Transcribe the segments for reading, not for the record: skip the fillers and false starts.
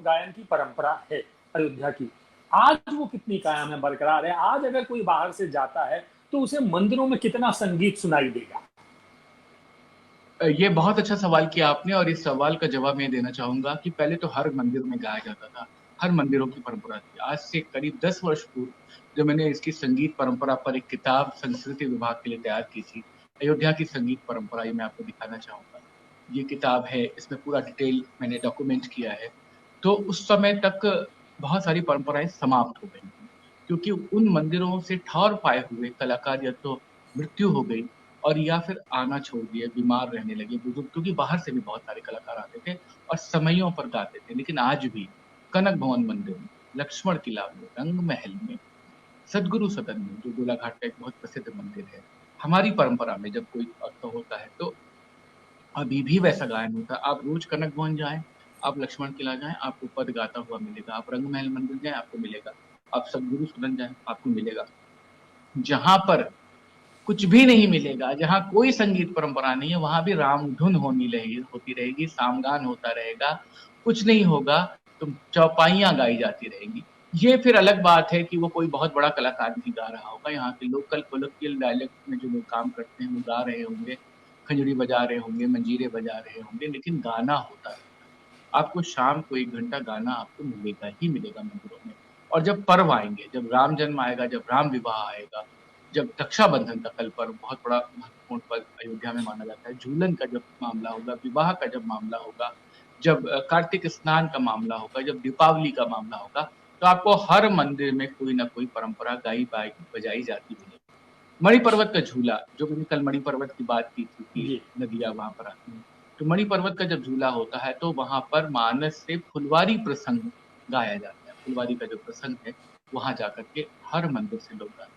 गायन की परंपरा है अयोध्या की, आज वो कितनी कायम है, बरकरार है? आज अगर कोई बाहर से जाता है तो उसे मंदिरों में कितना संगीत सुनाई देगा? ये बहुत अच्छा सवाल किया आपने, और इस सवाल का जवाब मैं देना चाहूंगा कि पहले तो हर मंदिर में गाया जाता था। हर मंदिरों की परंपरा थी। आज से करीब 10 वर्ष पूर्व जब मैंने इसकी संगीत परंपरा पर एक किताब संस्कृति विभाग के लिए तैयार की थी, अयोध्या की संगीत परंपरा, ये मैं आपको दिखाना चाहूंगा। ये किताब है, इसमें पूरा डिटेल मैंने डॉक्यूमेंट किया है। तो उस समय तक बहुत सारी परंपराएं समाप्त हो गई थी, क्योंकि उन मंदिरों से ठौर पाए हुए कलाकार या तो मृत्यु हो गई, और या फिर आना छोड़ दिए, बीमार रहने लगे बुजुर्ग, क्योंकि बाहर से भी बहुत सारे कलाकार आते थे और समयों पर गाते थे। लेकिन आज भी कनक भवन मंदिर में, लक्ष्मण किला में, रंग महल में, सदगुरु सदन में, जो गोलाघाट का एक बहुत प्रसिद्ध मंदिर है, हमारी परंपरा में जब कोई उत्सव होता है तो अभी भी वैसा गायन होता है। आप रोज कनक भवन जाएं, आप लक्ष्मण किला जाएं, आपको पद गाता हुआ मिलेगा। आप रंग महल मंदिर जाएं, आपको मिलेगा। आप सदगुरु सदन जाएं, आपको मिलेगा। जहां पर कुछ भी नहीं मिलेगा, जहाँ कोई संगीत परंपरा नहीं है, वहां भी राम धुन होती रहेगी, सामगान होता रहेगा, कुछ नहीं होगा, तो चौपाइयां गाई जाती रहेंगी। ये फिर अलग बात है कि वो कोई बहुत बड़ा कलाकार नहीं गा रहा होगा, यहाँ के लोकल कोलोकियल डायलेक्ट में जो लोग काम करते हैं वो गा रहे होंगे, खंजड़ी बजा रहे होंगे, मंजीरे बजा रहे होंगे, लेकिन गाना होता रहेगा। आपको शाम को 1 घंटा गाना आपको मिलेगा ही मिलेगा मंदिरों में। और जब पर्व आएंगे, जब राम जन्म आएगा, जब राम विवाह आएगा, जब रक्षाबंधन का कल पर्व बहुत बड़ा महत्वपूर्ण पर्व अयोध्या में माना जाता है, झूलन का जब मामला होगा, विवाह का जब मामला होगा, जब कार्तिक स्नान का मामला होगा, जब दीपावली का मामला होगा, तो आपको हर मंदिर में कोई ना कोई परंपरा गाई बजाई जाती मिलेगी। मणि पर्वत का झूला, जो मैंने कल मणि पर्वत की बात की थी कि जी। नदियां वहां पर आती हैं, तो मणि पर्वत का जब झूला होता है तो वहां पर मानस से फुलवारी प्रसंग गाया जाता है। फुलवारी का जो प्रसंग है, वहां जाकर के हर मंदिर से लोग गाते हैं।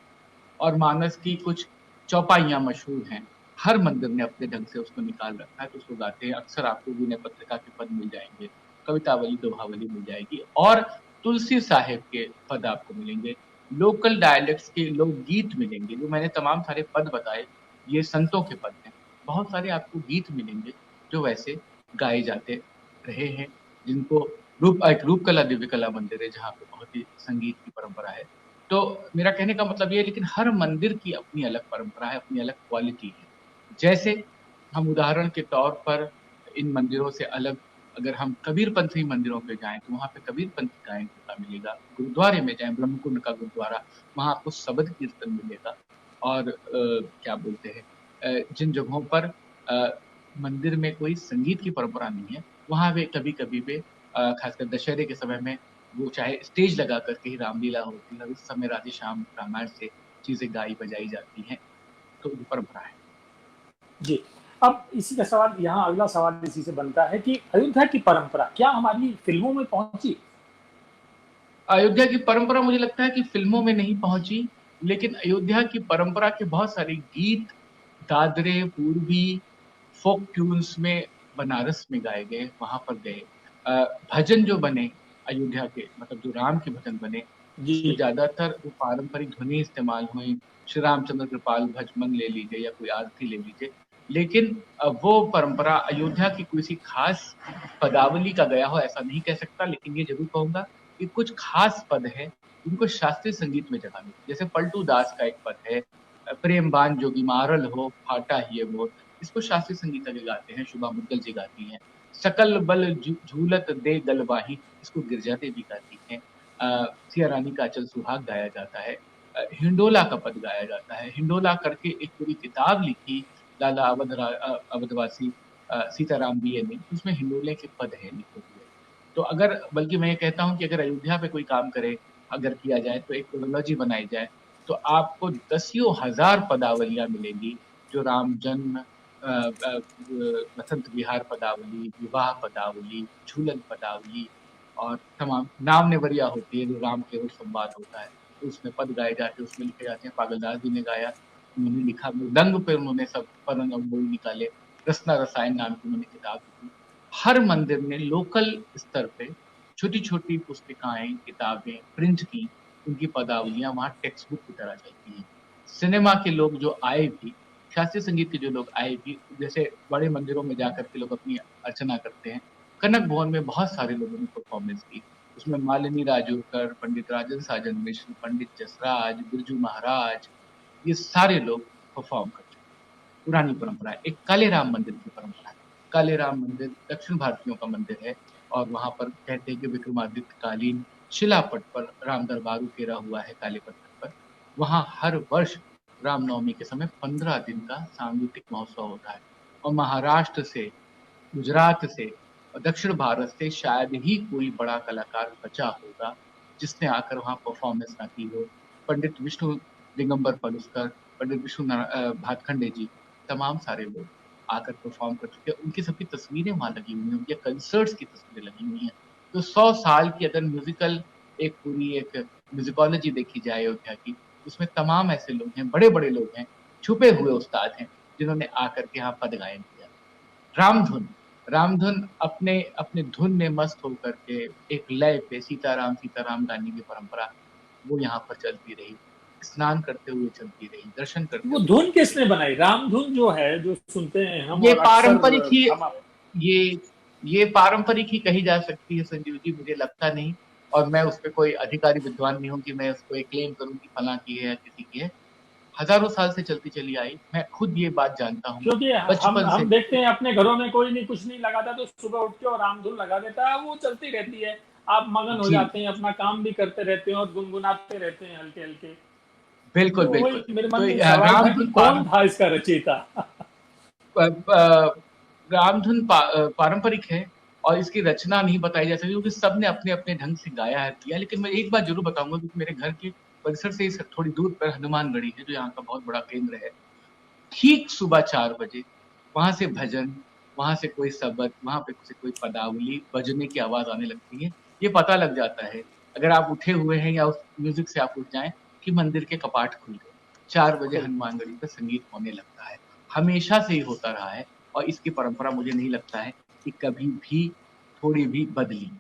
और मानस की कुछ चौपाइयां मशहूर हैं, हर मंदिर ने अपने ढंग से उसको निकाल रखा है, तो उसको गाते हैं। अक्सर आपको विनय पत्रिका के पद मिल जाएंगे, कवितावली दोहावली मिल जाएगी, और तुलसी साहिब के पद आपको मिलेंगे। लोकल डायलेक्ट्स के लोकगीत मिलेंगे। जो मैंने तमाम सारे पद बताए, ये संतों के पद हैं। बहुत सारे आपको गीत मिलेंगे जो वैसे गाए जाते रहे हैं, जिनको एक रूप कला दिव्य कला मंदिर है जहाँ पे बहुत ही संगीत की परंपरा है। तो मेरा कहने का मतलब ये है, लेकिन हर मंदिर की अपनी अलग परंपरा है, अपनी अलग क्वालिटी है। जैसे हम उदाहरण के तौर पर इन मंदिरों से अलग, अगर हम कबीरपंथी मंदिरों पे जाएं तो वहां पे कबीरपंथी गायन होता मिलेगा। गुरुद्वारे में जाएं, ब्रह्मकुंड का गुरुद्वारा, वहां आपको शबद कीर्तन मिलेगा। और क्या बोलते हैं, जिन जगहों पर मंदिर में कोई संगीत की परंपरा नहीं है, वहां पे कभी कभी पे खासकर दशहरे के समय में, वो चाहे स्टेज लगा करके ही रामलीला होती है, उस समय राधे श्याम रामायण से चीजें गाई बजाई जाती हैं। तो ये परंपरा है। जी। अब इसी का सवाल, यहाँ अगला सवाल इसी से बनता है कि अयोध्या की परंपरा क्या हमारी फिल्मों में पहुंची? अयोध्या की परंपरा मुझे लगता है कि फिल्मों में नहीं पहुंची, लेकिन अयोध्या की परंपरा के बहुत सारे गीत, दादरे, पूर्वी, फोक ट्यून्स में बनारस में गाए गए, वहां पर गए। अ, भजन जो बने अयोध्या के, मतलब जो राम के भजन बने, उसमें जी। ज्यादातर वो पारंपरिक ध्वनि इस्तेमाल हुई। श्री रामचंद्र कृपाल भजमन ले लीजिए या कोई आरती ले लीजिए, लेकिन वो परंपरा अयोध्या की कोई सी खास पदावली का गया हो ऐसा नहीं कह सकता। लेकिन ये जरूर कहूंगा कि कुछ खास पद है जिनको शास्त्रीय संगीत में जगह मिली। जैसे पलटू दास का एक पद है, प्रेम बान जोगी मारल हो फाटा ही मोर, इसको शास्त्रीय संगीत के गाते हैं, शुभा मुद्गल जी गाती हैं। सकल बल झूलत दे गलवाही, इसको गिरजा देवी गाती हैं। सिया रानी का अचल सुहाग गाया जाता है। हिंडोला का पद गाया जाता है। हिंडोला करके एक पूरी किताब लिखी लाला अवधवासी सीताराम बी ने, उसमें हिंडोले के पद है लिखे हुए। तो अगर, बल्कि मैं ये कहता हूँ कि अगर अयोध्या पे कोई काम करे, अगर किया जाए तो एक कोलोलॉजी बनाई जाए, तो आपको दसियों हजार पदावलियां मिलेंगी, जो राम जन्म, बसंत विहार पदावली, विवाह पदावली, झूलन पदावली, और तमाम नाम नेवरिया होती है जो राम केवल संवाद होता है, तो उसमें पद गाए जाते हैं, उसमें लिखे जाते हैं। पागलदास जी ने गाया, उन्होंने लिखा, मृदंग पे उन्होंने सब परन और बोल निकाले। रसना रसायन नाम की उन्होंने किताब लिखी। हर मंदिर ने लोकल स्तर पे छोटी छोटी पुस्तिकाएं, किताबें प्रिंट की, उनकी पदावलियां वहां टेक्स्ट बुक की तरह चलती हैं। सिनेमा के लोग जो आए भी, शास्त्रीय संगीत के जो लोग आए भी, जैसे बड़े मंदिरों में जाकर के लोग अपनी अर्चना करते हैं, कनक भवन में बहुत सारे लोगों ने परफॉर्मेंस की। उसमें मालिनी राजूरकर, पंडित राजन साजन मिश्र, पंडित जसराज, बिरजू महाराज, ये सारे लोग परफॉर्म करते हैं। पुरानी परंपरा है। एक कालेराम मंदिर की परंपरा है। कालेराम मंदिर दक्षिण भारतीयों का मंदिर है और वहां पर कहते हैं कि विक्रमादित्य कालीन शिलापट पर राम दरबार उकेरा हुआ है काले पत्थर पर। वहां हर वर्ष रामनवमी के समय 15 दिन का सांगीतिक महोत्सव होता है और महाराष्ट्र से, गुजरात से और दक्षिण भारत से शायद ही कोई बड़ा कलाकार बचा होगा जिसने आकर वहां परफॉर्मेंस ना की हो। पंडित विष्णु दिगंबर पलुस्कर, पंडित भातखंडे जी, तमाम सारे लोग आकर परफॉर्म कर चुके हैं। उनकी सबकी तस्वीरें वहां लगी हुई हैं, उनके कंसर्ट्स की तस्वीरें लगी हुई हैं। तो 100 साल की अगर म्यूजिकल एक पूरी एक म्यूजिकोलॉजी देखी जाए अयोध्या की, उसमें तमाम ऐसे लोग हैं, बड़े बड़े लोग हैं, छुपे हुए उस्ताद हैं जिन्होंने आकर के यहाँ पद गायन किया। रामधुन, रामधुन अपने अपने धुन में मस्त होकर के एक लय पे सीताराम सीताराम गाने की परंपरा वो यहाँ पर चलती रही, स्नान करते हुए चलती रही, दर्शन करते वो हुए धुन चलती किसने रही। बनाई? रामधुन जो है, जो सुनते हैं हम ये और पारंपरिक अक्सर ही हम। ये ये पारंपरिक ही कही जा सकती है संजीव जी, मुझे लगता नहीं। और मैं उस पर कोई अधिकारी विद्वान नहीं हूँ कि मैं उसको एक क्लेम करूँ कि फलां की है या किसी की है। हजारों साल से चलती चली आई, मैं खुद ये बात जानता हूँ क्योंकि हम बचपन से। हम देखते हैं अपने घरों में कोई नहीं, कुछ नहीं लगाता तो सुबह उठ के और रामधुन लगा देता है, वो चलती रहती है। आप मगन हो जी, जाते हैं, अपना काम भी करते रहते हैं और गुनगुनाते रहते हैं हल्के हल्के। बिल्कुल तो बिल्कुल। वही मेरे मन तो में सवाल था कि रामधुन कौन था इसका रचयिता। रामधुन पारंपरिक है और इसकी रचना नहीं बताई जा सकती क्योंकि सबने अपने अपने ढंग से गाया है किया। लेकिन मैं एक बात जरूर बताऊंगा क्योंकि मेरे घर के परिसर से थोड़ी दूर पर हनुमानगढ़ी है जो यहाँ का बहुत बड़ा केंद्र है। ठीक सुबह 4 बजे वहां से भजन, वहां से कोई शब्द, वहां पे से कोई पदावली बजने की आवाज आने लगती है। ये पता लग जाता है अगर आप उठे हुए हैं या उस म्यूजिक से आप उठ जाएं कि मंदिर के कपाट खुल गए। 4 बजे हनुमानगढ़ी पे संगीत होने लगता है। हमेशा से ही होता रहा है और इसकी परंपरा मुझे नहीं लगता है कि कभी भी थोड़ी भी बदली।